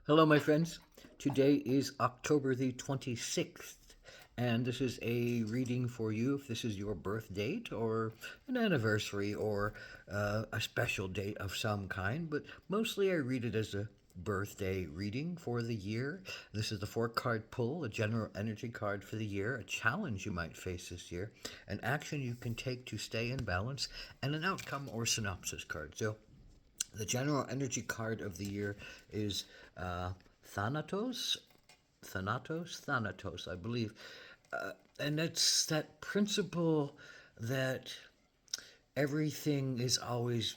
Hello, my friends. Today is October the 26th, and this is a reading for you if this is your birth date or an anniversary or a special date of some kind, but mostly I read it as a birthday reading for the year. This is the four card pull, a general energy card for the year, a challenge you might face this year, an action you can take to stay in balance, and an outcome or synopsis card. So, the general energy card of the year is Thanatos. Thanatos, I believe. And it's that principle that everything is always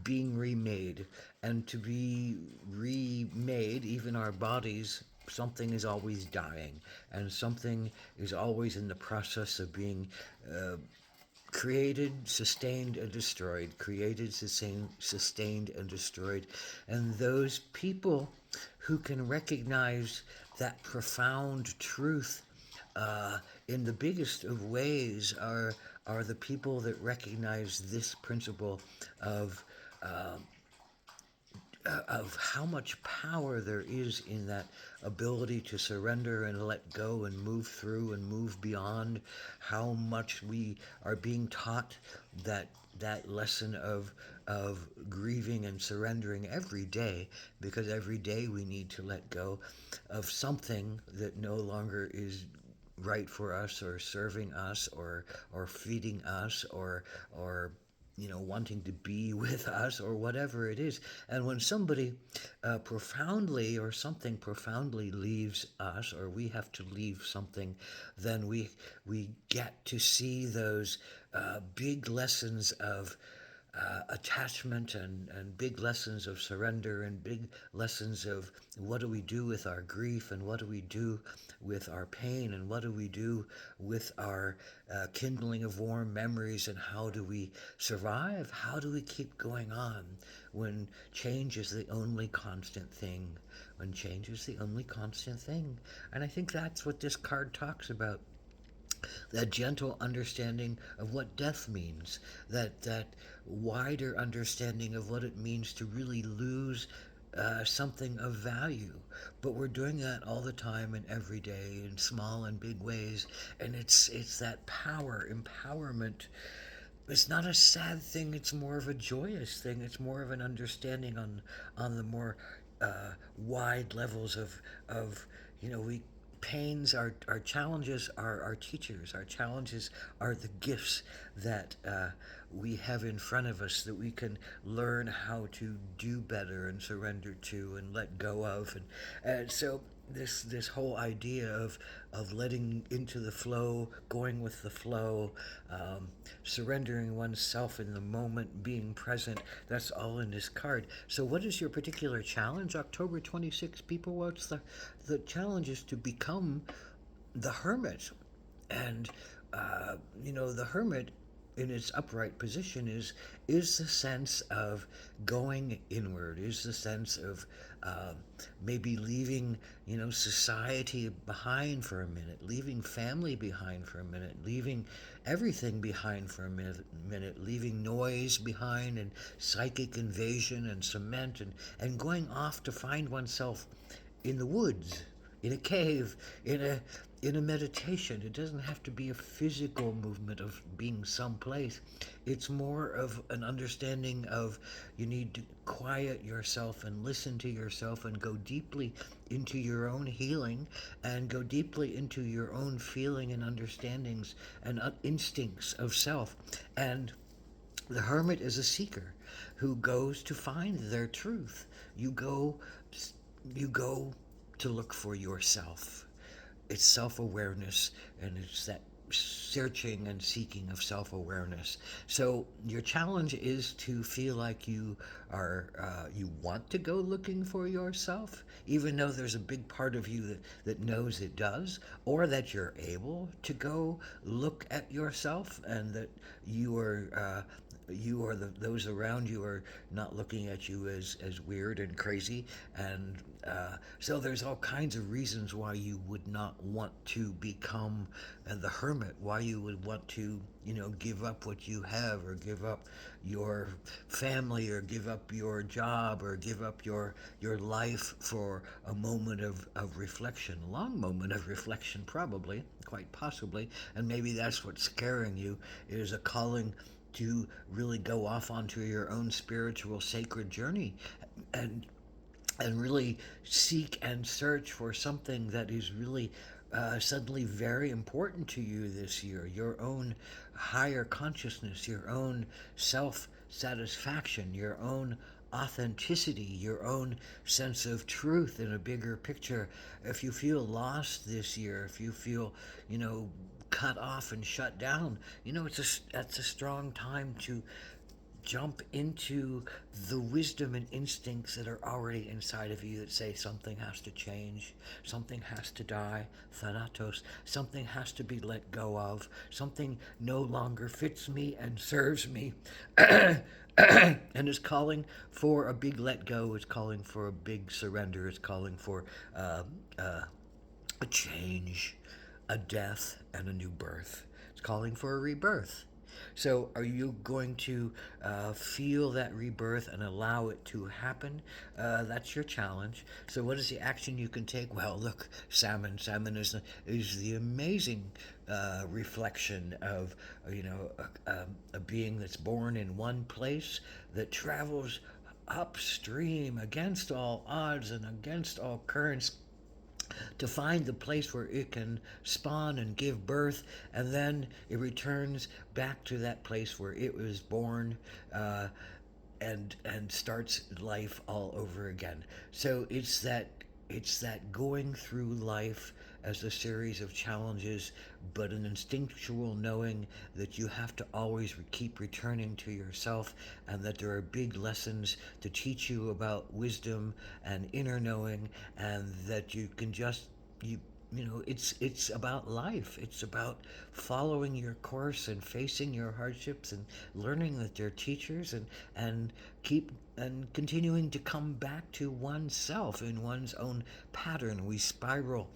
being remade, and to be remade, even our bodies, something is always dying, and something is always in the process of being created, sustained, and destroyed, created, sustained, and destroyed. And those people who can recognize that profound truth in the biggest of ways are the people that recognize this principle of of how much power there is in that ability to surrender and let go and move through and move beyond, how much we are being taught that lesson of grieving and surrendering every day, because every day we need to let go of something that no longer is right for us or serving us or feeding us or wanting to be with us or whatever it is. And when somebody profoundly or something profoundly leaves us, or we have to leave something, then we get to see those big lessons of attachment and big lessons of surrender and big lessons of what do we do with our grief and what do we do with our pain and what do we do with our kindling of warm memories, and how do we survive? How do we keep going on when change is the only constant thing? When change is the only constant thing. And I think that's what this card talks about, that gentle understanding of what death means, that wider understanding of what it means to really lose something of value. But we're doing that all the time and every day in small and big ways, and it's that power, empowerment. It's not a sad thing, it's more of a joyous thing. It's more of an understanding on the more wide levels of we pains, our challenges are our teachers. Our challenges are the gifts that we have in front of us, that we can learn how to do better and surrender to and let go of. And so this whole idea of letting into the flow, going with the flow, surrendering oneself in the moment, being present, that's all in this card. So what is your particular challenge, October 26th, people? What's the challenge is to become the hermit. And the hermit in its upright position is the sense of going inward, is the sense of uh, maybe leaving society behind for a minute, leaving family behind for a minute, leaving everything behind for a minute, leaving noise behind and psychic invasion and cement, and going off to find oneself in the woods, in a cave, in a meditation. It doesn't have to be a physical movement of being someplace. It's more of an understanding of you need to quiet yourself and listen to yourself and go deeply into your own healing and go deeply into your own feeling and understandings and instincts of self. And the hermit is a seeker who goes to find their truth. You go to look for yourself. It's self-awareness, and it's that searching and seeking of self-awareness. So your challenge is to feel like you want to go looking for yourself, even though there's a big part of you that knows it does, or that you're able to go look at yourself, and that you are you or those around you are not looking at you as weird and crazy. And so there's all kinds of reasons why you would not want to become the hermit, why you would want to, give up what you have, or give up your family, or give up your job, or give up your life for a moment of reflection, a long moment of reflection, probably, quite possibly. And maybe that's what's scaring you, is a calling to really go off onto your own spiritual sacred journey, and really seek and search for something that is really suddenly very important to you this year, your own higher consciousness, your own self satisfaction, your own authenticity, your own sense of truth in a bigger picture. If you feel lost this year, if you feel, cut off and shut down, that's a strong time to jump into the wisdom and instincts that are already inside of you that say something has to change, something has to die, thanatos, something has to be let go of, something no longer fits me and serves me, and is calling for a big let go, is calling for a big surrender, is calling for uh, uh, a change, a death, and a new birth. It's calling for a rebirth. So, are you going to feel that rebirth and allow it to happen? That's your challenge. So, what is the action you can take? Well, look, salmon. Salmon is the amazing reflection of a being that's born in one place, that travels upstream against all odds and against all currents, to find the place where it can spawn and give birth, and then it returns back to that place where it was born, uh, and starts life all over again. So it's that going through life as a series of challenges, but an instinctual knowing that you have to always keep returning to yourself, and that there are big lessons to teach you about wisdom and inner knowing, and that you can just it's about life. It's about following your course and facing your hardships and learning that they're teachers, and keep and continuing to come back to oneself in one's own pattern. We spiral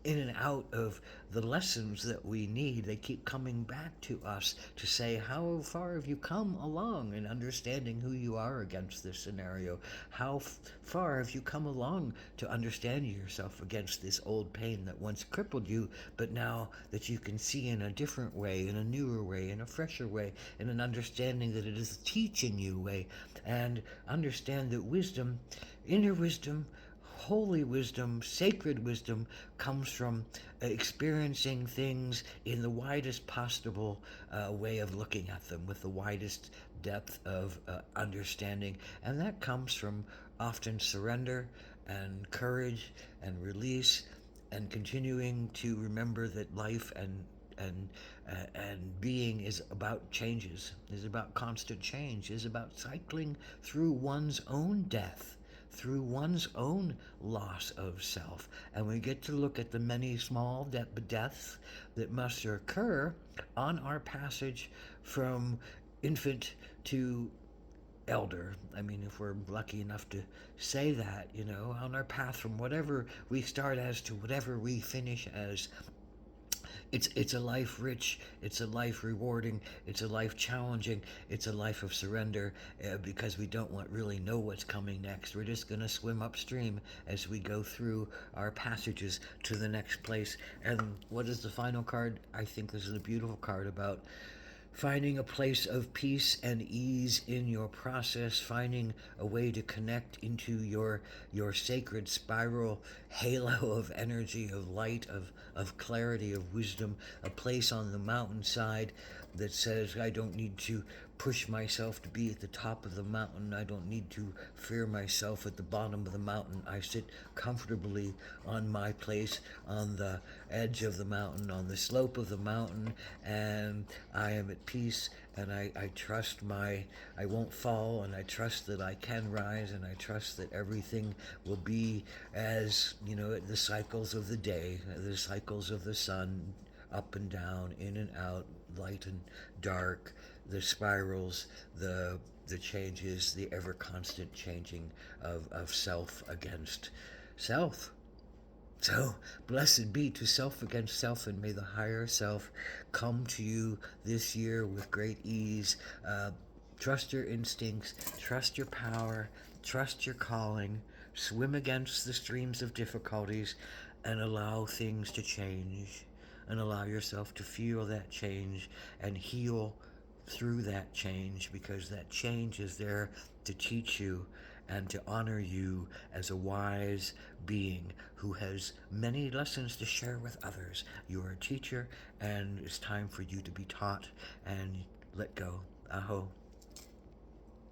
in and out of the lessons that we need. They keep coming back to us to say, how far have you come along in understanding who you are against this scenario? How far have you come along to understanding yourself against this old pain that once crippled you, but now that you can see in a different way, in a newer way, in a fresher way, in an understanding that it is teaching you way, and understand that wisdom, inner wisdom, holy wisdom, sacred wisdom, comes from experiencing things in the widest possible way of looking at them, with the widest depth of understanding. And that comes from often surrender and courage and release, and continuing to remember that life and and being is about changes, is about constant change, is about cycling through one's own death, through one's own loss of self. And we get to look at the many small deaths that must occur on our passage from infant to elder. I mean, if we're lucky enough to say that, on our path from whatever we start as to whatever we finish as. It's a life rich, it's a life rewarding, it's a life challenging, it's a life of surrender, because we don't really know what's coming next. We're just going to swim upstream as we go through our passages to the next place. And what is the final card? I think this is a beautiful card about finding a place of peace and ease in your process, finding a way to connect into your sacred spiral halo of energy, of light, of clarity, of wisdom, a place on the mountainside that says, I don't need to push myself to be at the top of the mountain. I don't need to fear myself at the bottom of the mountain. I sit comfortably on my place, on the edge of the mountain, on the slope of the mountain, and I am at peace, and I trust I won't fall, and I trust that I can rise, and I trust that everything will be as, the cycles of the day, the cycles of the sun, up and down, in and out, light and dark, the spirals, the changes, the ever constant changing of self against self. So, blessed be to self against self, and may the higher self come to you this year with great ease. Trust your instincts, trust your power, trust your calling, swim against the streams of difficulties, and allow things to change, and allow yourself to feel that change and heal through that change, because that change is there to teach you and to honor you as a wise being who has many lessons to share with others. You are a teacher, and it's time for you to be taught and let go. Aho.